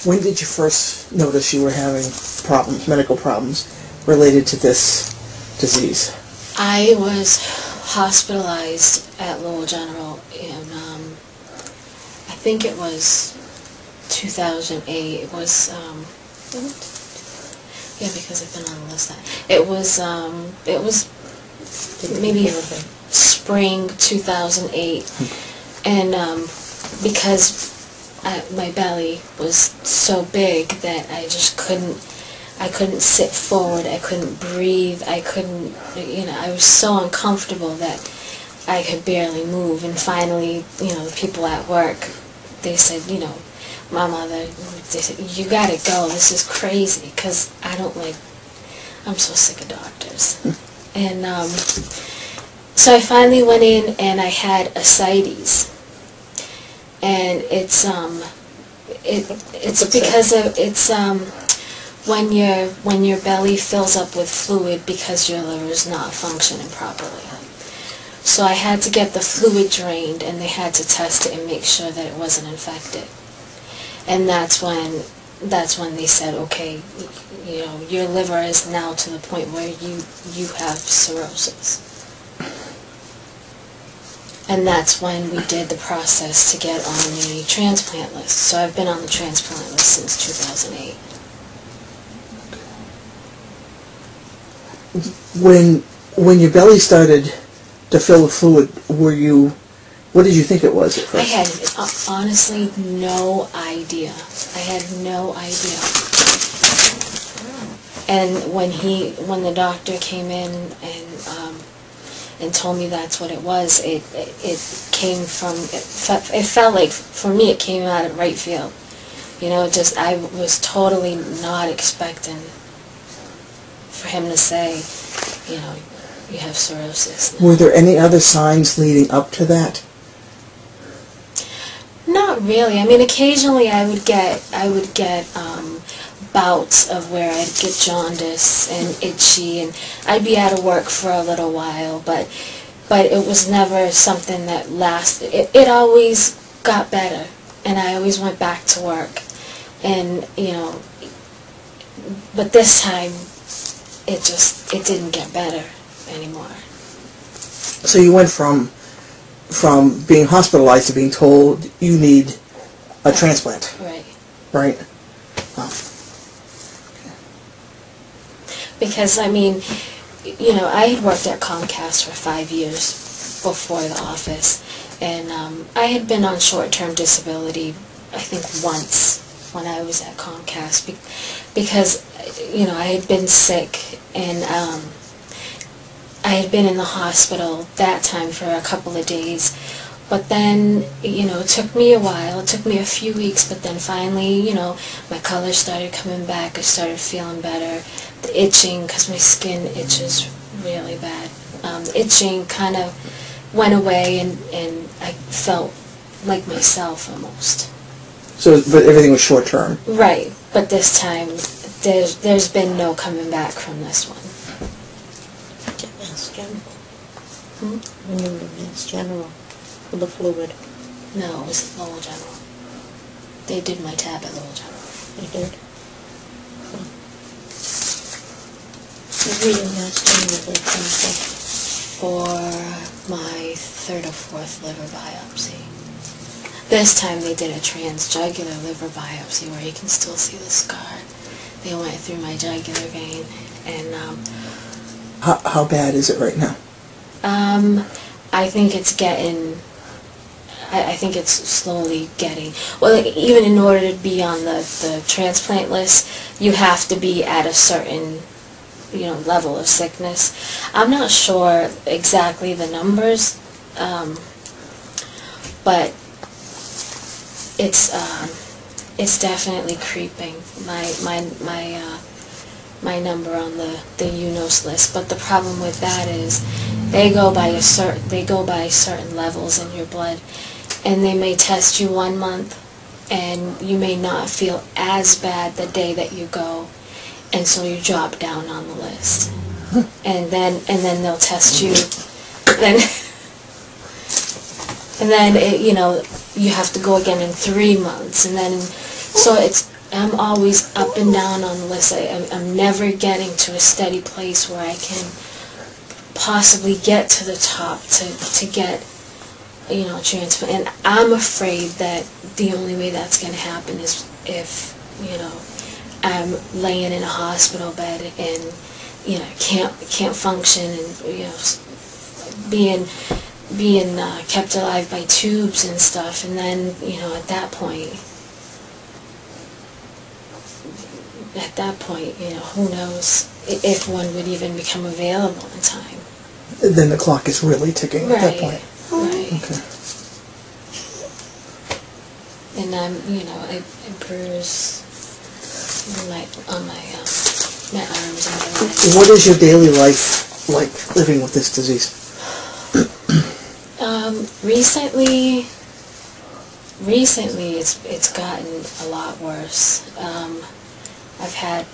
When did you first notice you were having problems, medical problems, related to this disease? I was hospitalized at Lowell General in, I think it was 2008. It was, yeah, because I've been on the list. It was maybe spring 2008, and because my belly was so big that I just I couldn't sit forward, I couldn't breathe, I couldn't, I was so uncomfortable that I could barely move. And finally, the people at work, they said, my mother, they said, you gotta go, this is crazy, because I'm so sick of doctors. And so I finally went in and I had ascites. And it's because of, when your belly fills up with fluid because your liver is not functioning properly. So I had to get the fluid drained, and they had to test it and make sure that it wasn't infected. And that's when they said, okay, your liver is now to the point where you have cirrhosis. And that's when we did the process to get on the transplant list. So I've been on the transplant list since 2008. When your belly started to fill with fluid, what did you think it was at first? I had honestly no idea. I had no idea. And when the doctor came in and told me that's what it was, it came from, it felt like, for me, it came out of right field. I was totally not expecting for him to say, you have cirrhosis now. Were there any other signs leading up to that? Not really. I mean, occasionally I would get bouts of where I'd get jaundice and itchy, and I'd be out of work for a little while, but it was never something that lasted. It always got better, and I always went back to work, and but this time it didn't get better anymore. So you went from being hospitalized to being told you need a transplant. Right. Right. Oh. Because, I mean, I had worked at Comcast for 5 years before the office, and I had been on short-term disability, I think, once when I was at Comcast, because, I had been sick, and I had been in the hospital that time for a couple of days. But then, it took me a while. It took me a few weeks, but then finally, my color started coming back. I started feeling better. The itching, because my skin itches really bad. The itching kind of went away, and I felt like myself almost. So, but everything was short term. Right, but this time, there's been no coming back from this one. Mass General. When you were in Mass General. The fluid. No, it was Lowell General. They did my tab at Lowell General. They did? Were you Mass General they for my 3rd or 4th liver biopsy. This time they did a transjugular liver biopsy where you can still see the scar. They went through my jugular vein, and How bad is it right now? I think it's getting. I think it's slowly getting. Well, even in order to be on the transplant list, you have to be at a certain, level of sickness. I'm not sure exactly the numbers, but it's definitely creeping. My number on the UNOS list. But the problem with that is they go by certain levels in your blood, and they may test you 1 month, and you may not feel as bad the day that you go, and so you drop down on the list, and then they'll test you, and then you have to go again in 3 months, and then so I'm always up and down on the list. I'm never getting to a steady place where I can possibly get to the top to get, you know, transplant. And I'm afraid that the only way that's going to happen is if, you know, I'm laying in a hospital bed and, you know, can't function, and, you know, being kept alive by tubes and stuff. And then, you know, at that point, you know, who knows if one would even become available in time. Then the clock is really ticking at that point. Right. Okay. And I'm, you know, I bruise on my arms and my legs. What is your daily life like living with this disease? Recently it's gotten a lot worse. I've had,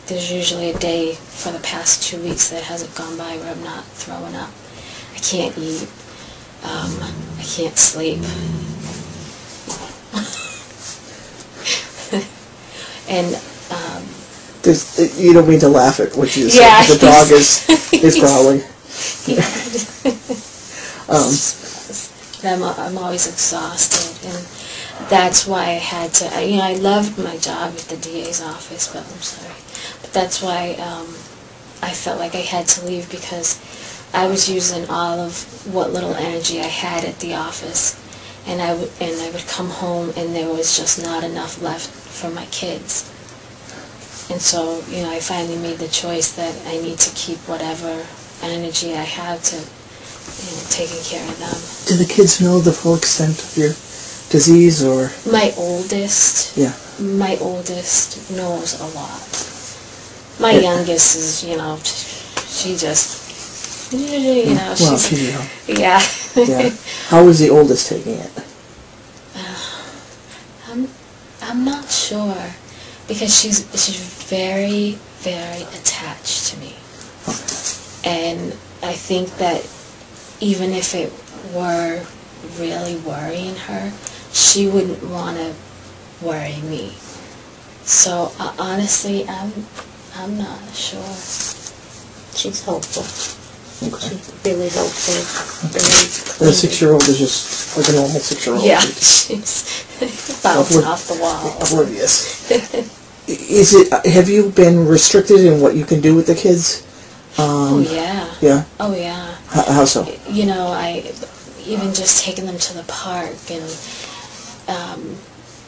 there's usually a day for the past 2 weeks that hasn't gone by where I'm not throwing up. I can't eat. I can't sleep. And, you don't mean to laugh at what you said. Yeah, The dog is growling. I'm always exhausted, and that's why I had to, you know, I loved my job at the DA's office, but I'm sorry. But that's why I felt like I had to leave, because I was using all of what little energy I had at the office, and I would come home and there was just not enough left for my kids. And so, you know, I finally made the choice that I need to keep whatever energy I have to, you know, taking care of them. Do the kids know the full extent of your disease, or? My oldest knows a lot. My youngest is, you know, she just, you know, well, she's, young. Yeah. Yeah. How is the oldest taking it? I'm not sure, because she's very, very attached to me. And I think that even if it were really worrying her, she wouldn't want to worry me. So honestly, I'm not sure. She's hopeful. Okay. She's really hopeful. The 6-year-old is just like a normal 6-year-old. Yeah, she's bouncing off the wall. Oblivious. Is it? Have you been restricted in what you can do with the kids? Oh yeah. Yeah. Oh yeah. How so? You know, I even just taking them to the park, and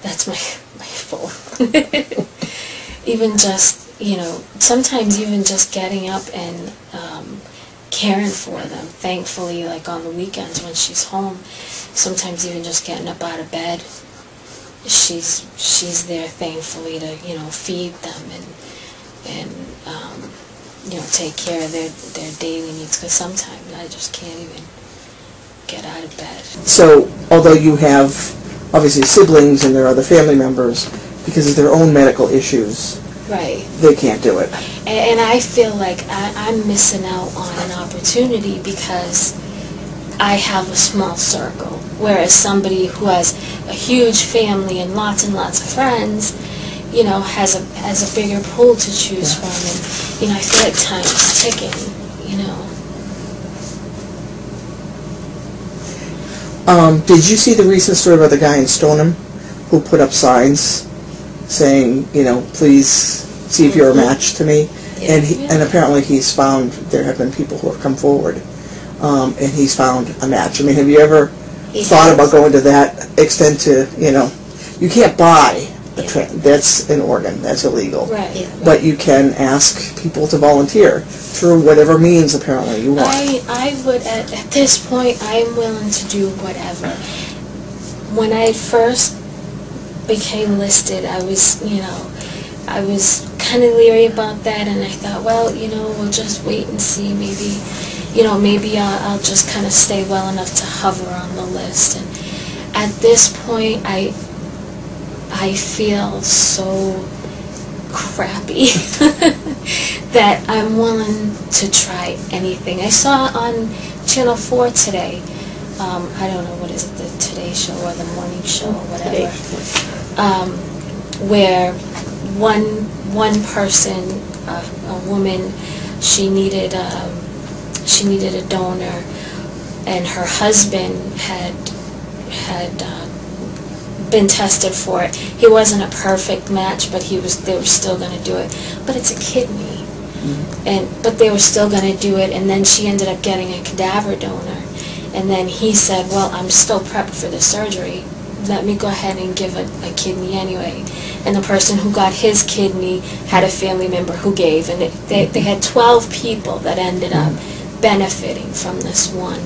that's my fault. Even just, you know, sometimes even just getting up and caring for them. Thankfully, like on the weekends when she's home, sometimes even just getting up out of bed, she's there thankfully to, you know, feed them and you know, take care of their daily needs, because sometimes I just can't even get out of bed. So, although you have obviously siblings and there are other family members, because of their own medical issues, right, they can't do it. And I feel like I'm missing out on an opportunity because I have a small circle, whereas somebody who has a huge family and lots of friends, you know, has a bigger pool to choose from, and, you know, I feel like time is ticking, you know. Did you see the recent story about the guy in Stoneham who put up signs saying, you know, please see if you're a match to me? Yeah. And apparently he's found, there have been people who have come forward, and he's found a match. I mean, have you ever thought about going to that extent to, you know, you can't buy that's an organ, that's illegal. Right. Yeah. But you can ask people to volunteer through whatever means apparently you want. I would, at this point, I'm willing to do whatever. When I first became listed, I was, you know, I was kind of leery about that, and I thought, well, you know, we'll just wait and see. Maybe, you know, maybe I'll just kind of stay well enough to hover on the list. And at this point, I feel so crappy that I'm willing to try anything. I saw on Channel 4 today, I don't know, what is it, the Today Show or the Morning Show or whatever, where one person, a woman, she needed a donor, and her husband had been tested for it. He wasn't a perfect match, but they were still going to do it. But it's a kidney, but they were still going to do it. And then she ended up getting a cadaver donor, and then he said, "Well, I'm still prepped for the surgery. Let me go ahead and give a kidney anyway." And the person who got his kidney had a family member who gave, and they had 12 people that ended up benefiting from this one